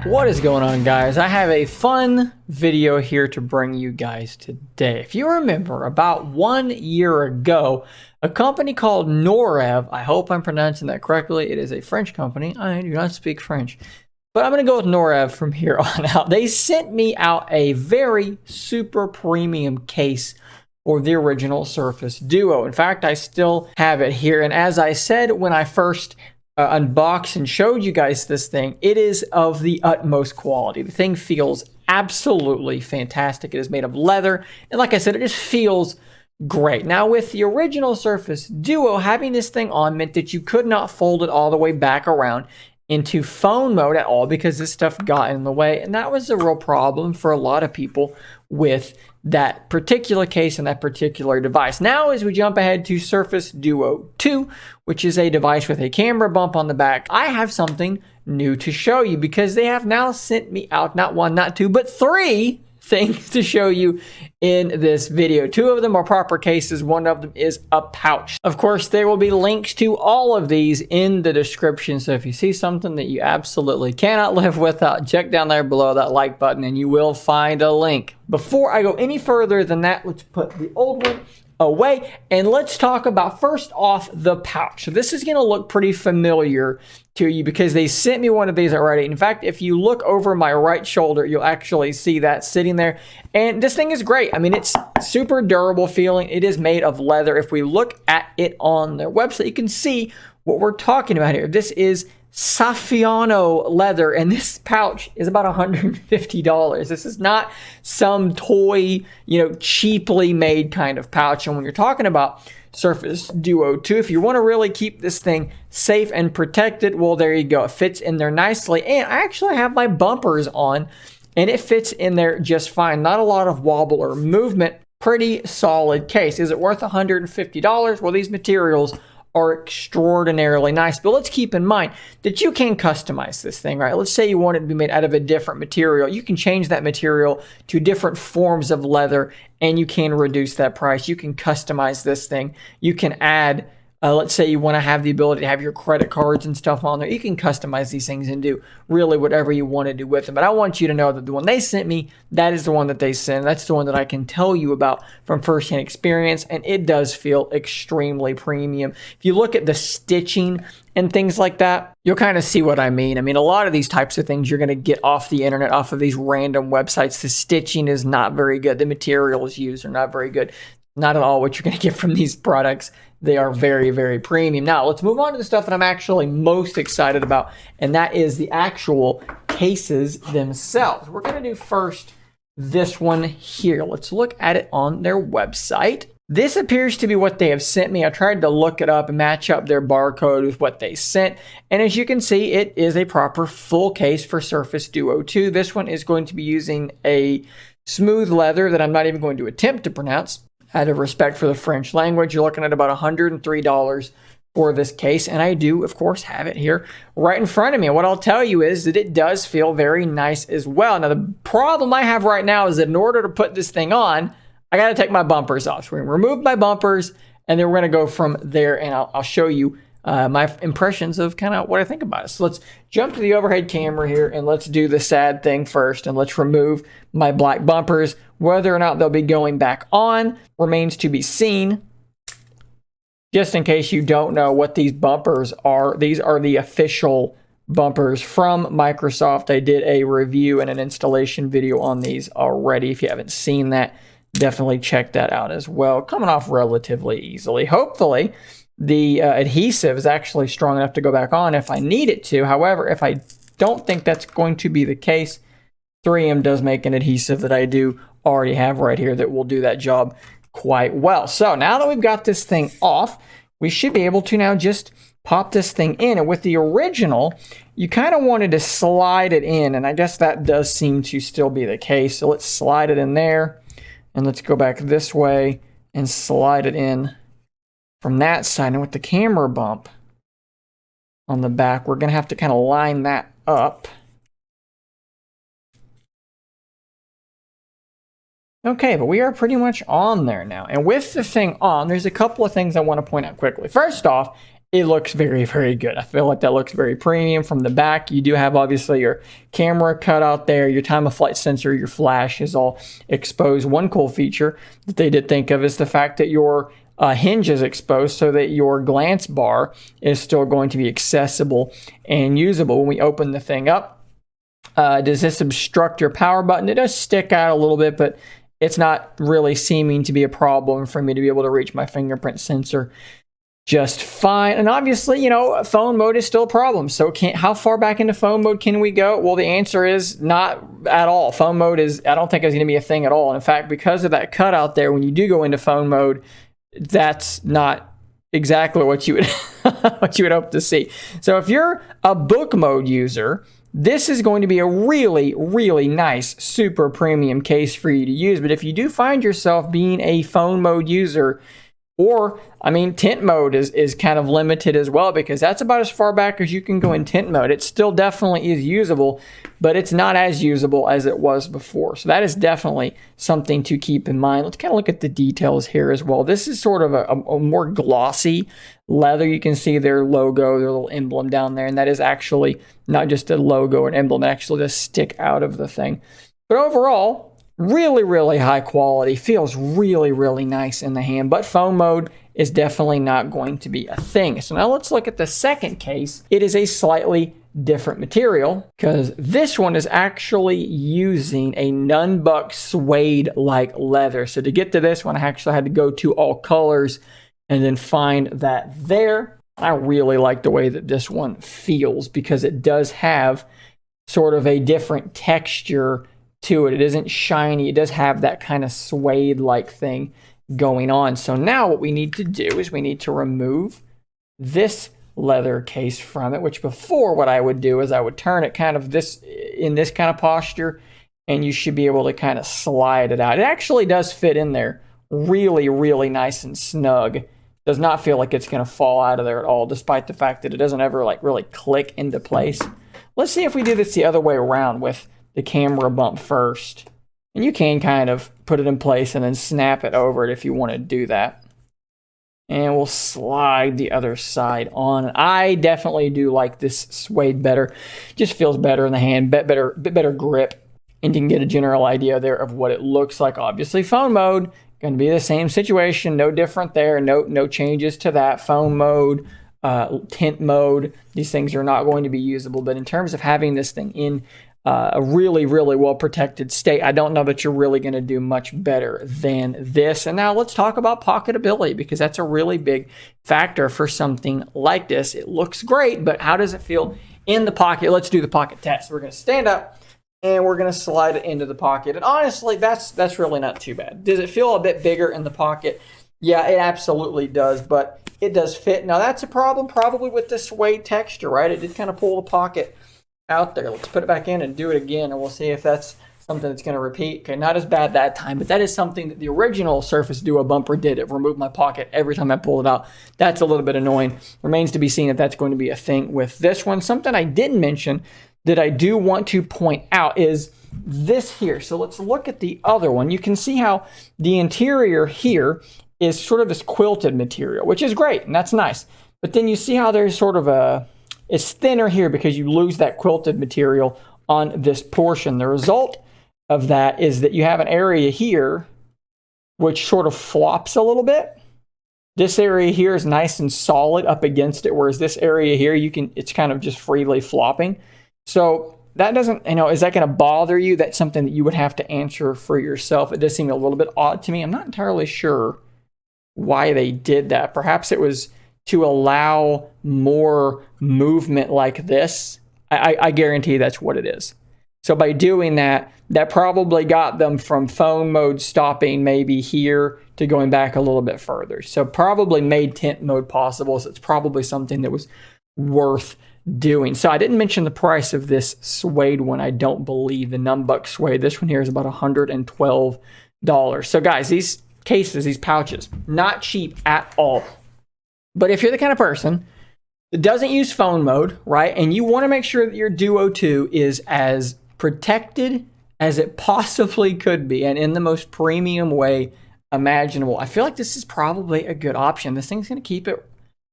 What is going on, guys? I have a fun video here to bring you guys today. If you remember, about 1 year ago, a company called Noreve, I hope I'm pronouncing that correctly, it is a French company, I do not speak French, but I'm going to go with Noreve from here on out. They sent me out a very super premium case for the original Surface Duo. In fact, I still have it here, and as I said when I first unboxed and showed you guys this thing, it is of the utmost quality. The thing feels absolutely fantastic. It is made of leather, and like I said, it just feels great. Now, with the original Surface Duo, having this thing on meant that you could not fold it all the way back around into phone mode at all because this stuff got in the way, and that was a real problem for a lot of people with that particular case and that particular device. Now, as we jump ahead to Surface Duo 2, which is a device with a camera bump on the back, I have something new to show you because they have now sent me out not one, not two, but three things to show you in this video. Two of them are proper cases. One of them is a pouch. Of course, there will be links to all of these in the description. So if you see something that you absolutely cannot live without, check down there below that like button and you will find a link. Before I go any further than that, let's put the old one away and let's talk about, first off, the pouch. So this is going to look pretty familiar to you because they sent me one of these already. In fact, if you look over my right shoulder, you'll actually see that sitting there. And this thing is great. I mean, it's super durable feeling. It is made of leather. If we look at it on their website, you can see what we're talking about here. This is Saffiano leather, and this pouch is about $150. This is not some toy, cheaply made kind of pouch. And when you're talking about Surface Duo 2, if you want to really keep this thing safe and protected, well, there you go. It fits in there nicely. And I actually have my bumpers on, and it fits in there just fine. Not a lot of wobble or movement. Pretty solid case. Is it worth $150? Well, these materials are extraordinarily nice, but let's keep in mind that you can customize this thing, right? Let's say you want it to be made out of a different material. You can change that material to different forms of leather and you can reduce that price. You can customize this thing. You can add, let's say you want to have the ability to have your credit cards and stuff on there. You can customize these things and do really whatever you want to do with them. But I want you to know that the one they sent me, that is the one that they sent. That's the one that I can tell you about from firsthand experience, and it does feel extremely premium. If you look at the stitching and things like that, you'll kind of see what I mean. I mean, a lot of these types of things you're going to get off the internet, off of these random websites. The stitching is not very good. The materials used are not very good. Not at all what you're going to get from these products. They are very, very premium. Now, let's move on to the stuff that I'm actually most excited about, and that is the actual cases themselves. We're going to do first this one here. Let's look at it on their website. This appears to be what they have sent me. I tried to look it up and match up their barcode with what they sent, and as you can see, it is a proper full case for Surface Duo 2. This one is going to be using a smooth leather that I'm not even going to attempt to pronounce. Out of respect for the French language, you're looking at about $103 for this case, and I do, of course, have it here right in front of me. And what I'll tell you is that it does feel very nice as well. Now, the problem I have right now is that in order to put this thing on, I got to take my bumpers off. So we're going to remove my bumpers, and then we're going to go from there, and I'll show you my impressions of kind of what I think about it. So let's jump to the overhead camera here, and let's do the sad thing first, and let's remove my black bumpers. Whether or not they'll be going back on remains to be seen. Just in case you don't know what these bumpers are, these are the official bumpers from Microsoft. I did a review and an installation video on these already. If you haven't seen that, definitely check that out as well. Coming off relatively easily. Hopefully, the adhesive is actually strong enough to go back on if I need it to. However, if I don't think that's going to be the case, 3M does make an adhesive that I do already have right here that will do that job quite well. So now that we've got this thing off, we should be able to now just pop this thing in. And with the original, you kind of wanted to slide it in, and I guess that does seem to still be the case. So let's slide it in there, and let's go back this way and slide it in from that side. And with the camera bump on the back, we're going to have to kind of line that up. Okay, but we are pretty much on there now. And with the thing on, there's a couple of things I want to point out quickly. First off, it looks very, very good. I feel like that looks very premium from the back. You do have obviously your camera cut out there, your time of flight sensor, your flash is all exposed. One cool feature that they did think of is the fact that your hinge is exposed so that your glance bar is still going to be accessible and usable. When we open the thing up, does this obstruct your power button? It does stick out a little bit, but it's not really seeming to be a problem for me to be able to reach my fingerprint sensor just fine. And obviously, you know, phone mode is still a problem. So how far back into phone mode can we go? Well, the answer is not at all. Phone mode I don't think is going to be a thing at all. And in fact, because of that cutout there, when you do go into phone mode, that's not exactly what you would what you would hope to see. So if you're a book mode user, this is going to be a really, really nice, super premium case for you to use. But if you do find yourself being a phone mode user, or, I mean, tint mode is kind of limited as well, because that's about as far back as you can go in tint mode. It still definitely is usable, but it's not as usable as it was before. So that is definitely something to keep in mind. Let's kind of look at the details here as well. This is sort of a more glossy leather. You can see their logo, their little emblem down there, and that is actually not just a logo or an emblem. It actually does stick out of the thing. But overall, really, really high quality, feels really, really nice in the hand, but phone mode is definitely not going to be a thing. So now let's look at the second case. It is a slightly different material because this one is actually using a Nunbuck suede-like leather. So to get to this one, I actually had to go to all colors and then find that there. I really like the way that this one feels because it does have sort of a different texture to it. It isn't shiny. It does have that kind of suede-like thing going on. So now what we need to do is we need to remove this leather case from it, which before what I would do is I would turn it kind of in this kind of posture, and you should be able to kind of slide it out. It actually does fit in there really, really nice and snug. Does not feel like it's going to fall out of there at all, despite the fact that it doesn't ever like really click into place. Let's see if we do this the other way around with the camera bump first. And you can kind of put it in place and then snap it over it if you want to do that. And we'll slide the other side on. I definitely do like this suede better. Just feels better in the hand, bit better grip. And you can get a general idea there of what it looks like. Obviously, phone mode, going to be the same situation. No different there. No changes to that. Phone mode, tint mode, these things are not going to be usable. But in terms of having this thing in a really, really well-protected state, I don't know that you're really going to do much better than this. And now let's talk about pocketability, because that's a really big factor for something like this. It looks great, but how does it feel in the pocket? Let's do the pocket test. We're going to stand up and we're going to slide it into the pocket. And honestly, that's really not too bad. Does it feel a bit bigger in the pocket? Yeah, it absolutely does, but it does fit. Now, that's a problem probably with the suede texture, right? It did kind of pull the pocket out there. Let's put it back in and do it again, and we'll see if that's something that's going to repeat. Okay, not as bad that time, but that is something that the original Surface Duo bumper did. It removed my pocket every time I pulled it out. That's a little bit annoying. Remains to be seen if that's going to be a thing with this one. Something I didn't mention that I do want to point out is this here. So let's look at the other one. You can see how the interior here is sort of this quilted material, which is great, and that's nice. But then you see how there's sort of it's thinner here because you lose that quilted material on this portion. The result of that is that you have an area here which sort of flops a little bit. This area here is nice and solid up against it, whereas this area here, it's kind of just freely flopping. So that doesn't, is that going to bother you? That's something that you would have to answer for yourself. It does seem a little bit odd to me. I'm not entirely sure why they did that. Perhaps it was to allow more movement like this. I guarantee that's what it is. So by doing that, that probably got them from phone mode stopping maybe here to going back a little bit further. So probably made tint mode possible. So it's probably something that was worth doing. So I didn't mention the price of this suede one. I don't believe the Nunbuck suede. This one here is about $112. So guys, these cases, these pouches, not cheap at all. But if you're the kind of person that doesn't use phone mode, right, and you want to make sure that your Duo 2 is as protected as it possibly could be and in the most premium way imaginable, I feel like this is probably a good option. This thing's going to keep it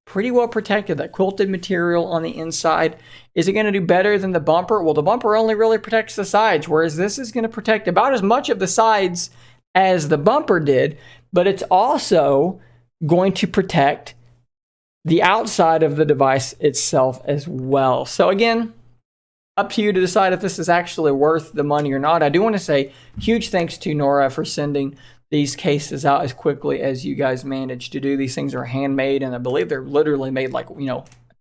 pretty well protected. That quilted material on the inside. Is it going to do better than the bumper? Well, the bumper only really protects the sides, whereas this is going to protect about as much of the sides as the bumper did, but it's also going to protect the outside of the device itself as well. So again, up to you to decide if this is actually worth the money or not. I do want to say huge thanks to Noreve for sending these cases out as quickly as you guys managed to do. These things are handmade, and I believe they're literally made like,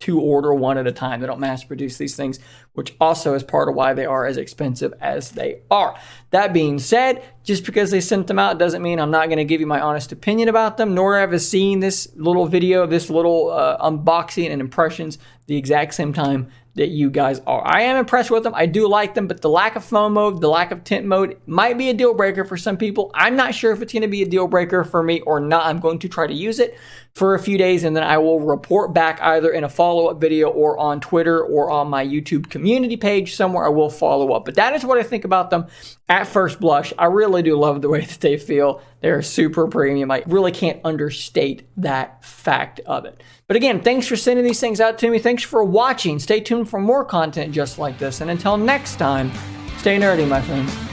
to order one at a time. They don't mass produce these things, which also is part of why they are as expensive as they are. That being said, just because they sent them out doesn't mean I'm not going to give you my honest opinion about them. Noreve is seeing this little video, this little unboxing and impressions the exact same time that you guys are. I am impressed with them. I do like them, but the lack of phone mode, the lack of tint mode might be a deal breaker for some people. I'm not sure if it's going to be a deal breaker for me or not. I'm going to try to use it for a few days, and then I will report back either in a follow-up video or on Twitter or on my YouTube community page somewhere. I will follow up. But that is what I think about them at first blush. I really do love the way that they feel. They're super premium. I really can't understate that fact of it. But again, thanks for sending these things out to me. Thanks for watching. Stay tuned for more content just like this. And until next time, stay nerdy, my friends.